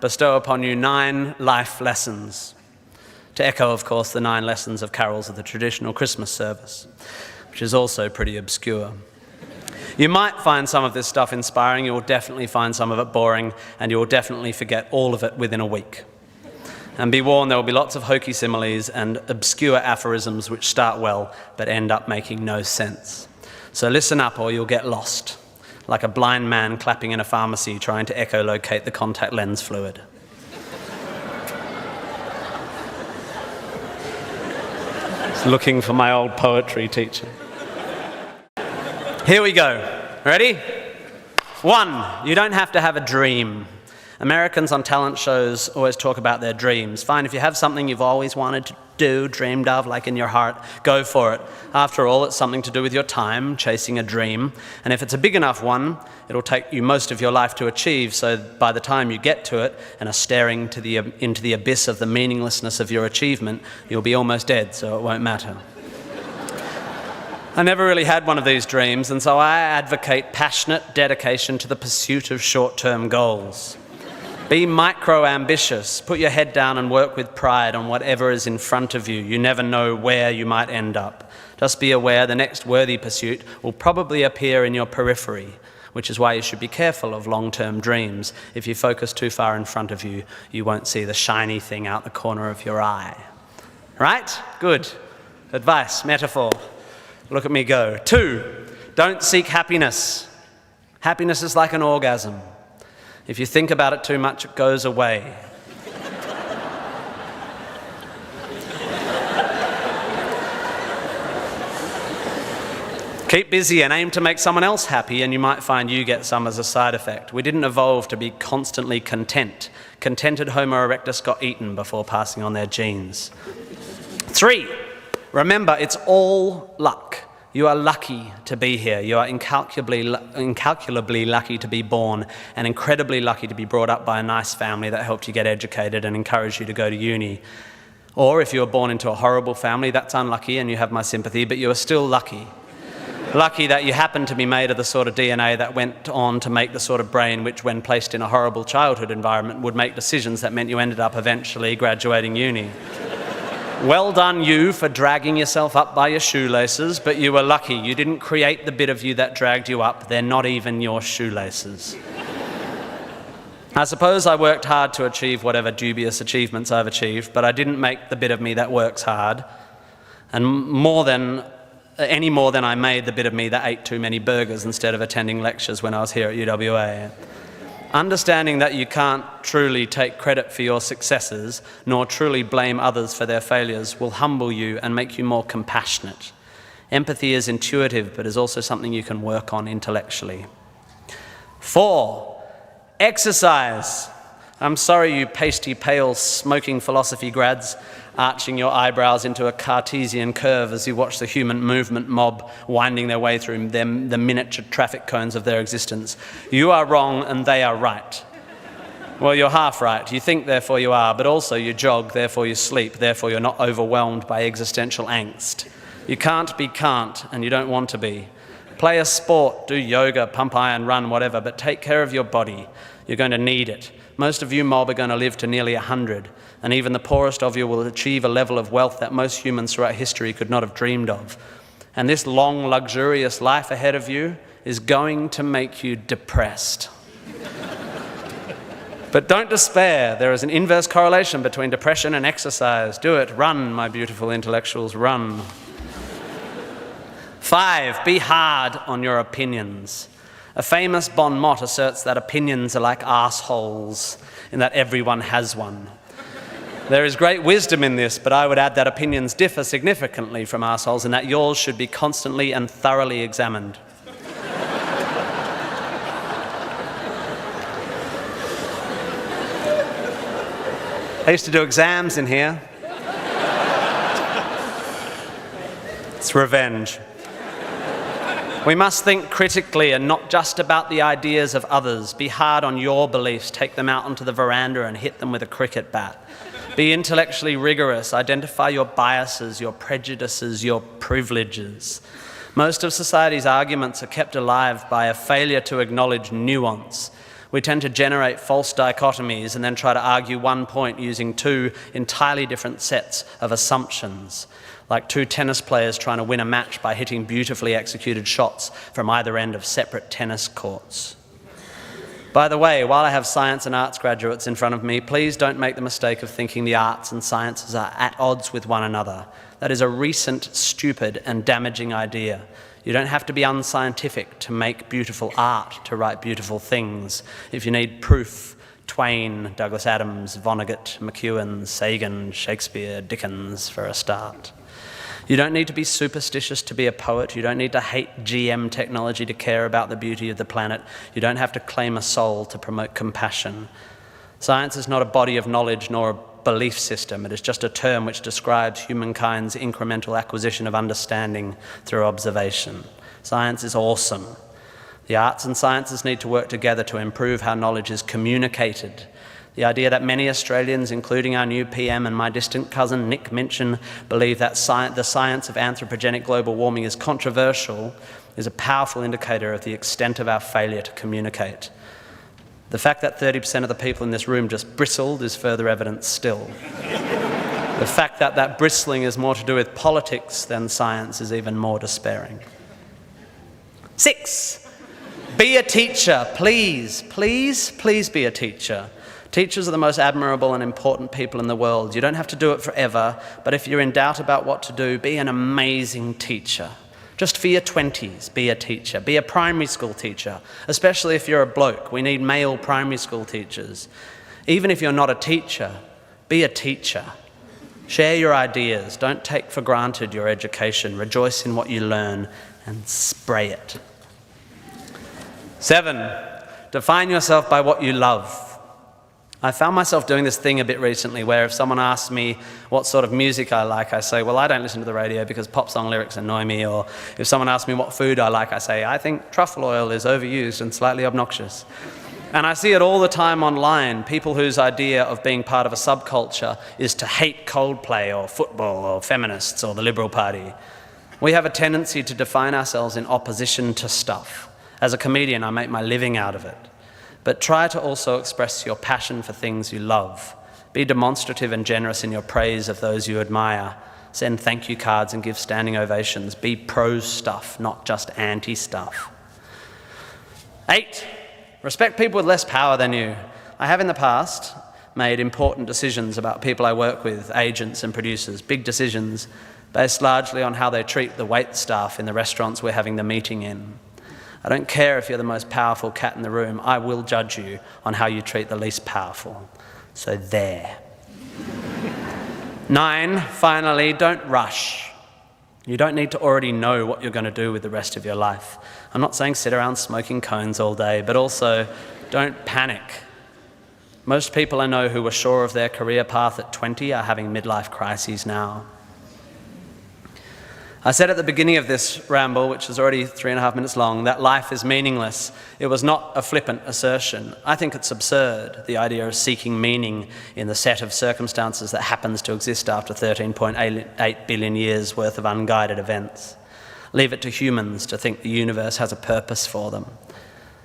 bestow upon you 9 life lessons. To echo, of course, the 9 lessons of carols of the traditional Christmas service, which is also pretty obscure. You might find some of this stuff inspiring, you'll definitely find some of it boring, and you'll definitely forget all of it within a week. And be warned, there will be lots of hokey similes and obscure aphorisms which start well but end up making no sense. So listen up or you'll get lost, like a blind man clapping in a pharmacy trying to echolocate the contact lens fluid. Looking for my old poetry teacher. Here we go. Ready? 1, you don't have to have a dream. Americans on talent shows always talk about their dreams. Fine, if you have something you've always wanted to do, dreamed of, like in your heart, go for it. After all, it's something to do with your time, chasing a dream. And if it's a big enough one, it'll take you most of your life to achieve, so by the time you get to it and are staring into the abyss of the meaninglessness of your achievement, you'll be almost dead, so it won't matter. I never really had one of these dreams, and so I advocate passionate dedication to the pursuit of short-term goals. Be micro-ambitious. Put your head down and work with pride on whatever is in front of you. You never know where you might end up. Just be aware the next worthy pursuit will probably appear in your periphery, which is why you should be careful of long-term dreams. If you focus too far in front of you, you won't see the shiny thing out the corner of your eye. Right? Good. Advice, metaphor. Look at me go. 2, don't seek happiness. Happiness is like an orgasm. If you think about it too much, it goes away. Keep busy and aim to make someone else happy, and you might find you get some as a side effect. We didn't evolve to be constantly content. Contented Homo erectus got eaten before passing on their genes. 3, remember, it's all luck. You are lucky to be here. You are incalculably lucky to be born, and incredibly lucky to be brought up by a nice family that helped you get educated and encouraged you to go to uni. Or if you were born into a horrible family, that's unlucky and you have my sympathy, but you are still lucky. Lucky that you happen to be made of the sort of DNA that went on to make the sort of brain which, when placed in a horrible childhood environment, would make decisions that meant you ended up eventually graduating uni. Well done you for dragging yourself up by your shoelaces, but you were lucky. You didn't create the bit of you that dragged you up. They're not even your shoelaces. I suppose I worked hard to achieve whatever dubious achievements I've achieved, but I didn't make the bit of me that works hard. And any more than I made the bit of me that ate too many burgers instead of attending lectures when I was here at UWA. Understanding that you can't truly take credit for your successes, nor truly blame others for their failures, will humble you and make you more compassionate. Empathy is intuitive, but is also something you can work on intellectually. 4, exercise. I'm sorry, you pasty, pale, smoking philosophy grads, arching your eyebrows into a Cartesian curve as you watch the human movement mob winding their way through the miniature traffic cones of their existence. You are wrong and they are right. Well, you're half right. You think, therefore you are, but also you jog, therefore you sleep, therefore you're not overwhelmed by existential angst. You can't be can't, and you don't want to be. Play a sport, do yoga, pump iron, run, whatever, but take care of your body. You're going to need it. Most of you mob are going to live to nearly 100, and even the poorest of you will achieve a level of wealth that most humans throughout history could not have dreamed of. And this long, luxurious life ahead of you is going to make you depressed. But don't despair. There is an inverse correlation between depression and exercise. Do it. Run, my beautiful intellectuals, run. 5, be hard on your opinions. A famous bon mot asserts that opinions are like arseholes, in that everyone has one. There is great wisdom in this, but I would add that opinions differ significantly from arseholes, and that yours should be constantly and thoroughly examined. I used to do exams in here. It's revenge. We must think critically and not just about the ideas of others. Be hard on your beliefs. Take them out onto the veranda and hit them with a cricket bat. Be intellectually rigorous. Identify your biases, your prejudices, your privileges. Most of society's arguments are kept alive by a failure to acknowledge nuance. We tend to generate false dichotomies and then try to argue one point using two entirely different sets of assumptions, like two tennis players trying to win a match by hitting beautifully executed shots from either end of separate tennis courts. By the way, while I have science and arts graduates in front of me, please don't make the mistake of thinking the arts and sciences are at odds with one another. That is a recent, stupid, and damaging idea. You don't have to be unscientific to make beautiful art, to write beautiful things. If you need proof, Twain, Douglas Adams, Vonnegut, McEwen, Sagan, Shakespeare, Dickens for a start. You don't need to be superstitious to be a poet. You don't need to hate GM technology to care about the beauty of the planet. You don't have to claim a soul to promote compassion. Science is not a body of knowledge nor a belief system. It is just a term which describes humankind's incremental acquisition of understanding through observation. Science is awesome. The arts and sciences need to work together to improve how knowledge is communicated. The idea that many Australians, including our new PM and my distant cousin Nick Minchin, believe that the science of anthropogenic global warming is controversial is a powerful indicator of the extent of our failure to communicate. The fact that 30% of the people in this room just bristled is further evidence still. The fact that that bristling is more to do with politics than science is even more despairing. 6, be a teacher. Please, please, please be a teacher. Teachers are the most admirable and important people in the world. You don't have to do it forever, but if you're in doubt about what to do, be an amazing teacher. Just for your 20s, be a teacher. Be a primary school teacher, especially if you're a bloke. We need male primary school teachers. Even if you're not a teacher, be a teacher. Share your ideas. Don't take for granted your education. Rejoice in what you learn and spray it. 7, define yourself by what you love. I found myself doing this thing a bit recently where if someone asks me what sort of music I like, I say, well, I don't listen to the radio because pop song lyrics annoy me. Or if someone asks me what food I like, I say, I think truffle oil is overused and slightly obnoxious. And I see it all the time online, people whose idea of being part of a subculture is to hate Coldplay or football or feminists or the Liberal Party. We have a tendency to define ourselves in opposition to stuff. As a comedian, I make my living out of it. But try to also express your passion for things you love. Be demonstrative and generous in your praise of those you admire. Send thank you cards and give standing ovations. Be pro stuff, not just anti stuff. 8, respect people with less power than you. I have in the past made important decisions about people I work with, agents and producers, big decisions based largely on how they treat the wait staff in the restaurants we're having the meeting in. I don't care if you're the most powerful cat in the room. I will judge you on how you treat the least powerful. So there. 9, finally, don't rush. You don't need to already know what you're going to do with the rest of your life. I'm not saying sit around smoking cones all day, but also don't panic. Most people I know who were sure of their career path at 20 are having midlife crises now. I said at the beginning of this ramble, which is already 3.5 minutes long, that life is meaningless. It was not a flippant assertion. I think it's absurd, the idea of seeking meaning in the set of circumstances that happens to exist after 13.8 billion years worth of unguided events. Leave it to humans to think the universe has a purpose for them.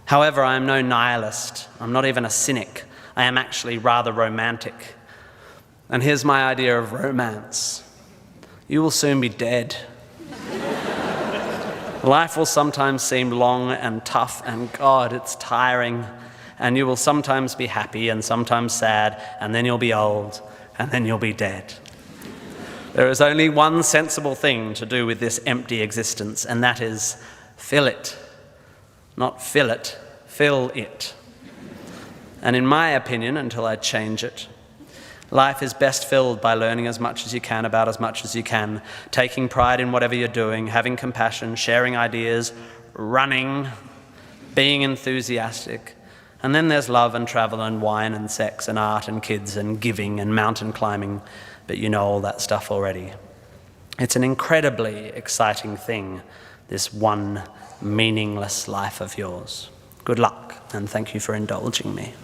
However, I am no nihilist. I'm not even a cynic. I am actually rather romantic. And here's my idea of romance. You will soon be dead. Life will sometimes seem long and tough, and God, it's tiring. And you will sometimes be happy and sometimes sad, and then you'll be old, and then you'll be dead. There is only one sensible thing to do with this empty existence, and that is fill it. Not fill it, fill it. And in my opinion, until I change it, life is best filled by learning as much as you can about as much as you can, taking pride in whatever you're doing, having compassion, sharing ideas, running, being enthusiastic. And then there's love and travel and wine and sex and art and kids and giving and mountain climbing, but you know all that stuff already. It's an incredibly exciting thing, this one meaningless life of yours. Good luck, and thank you for indulging me.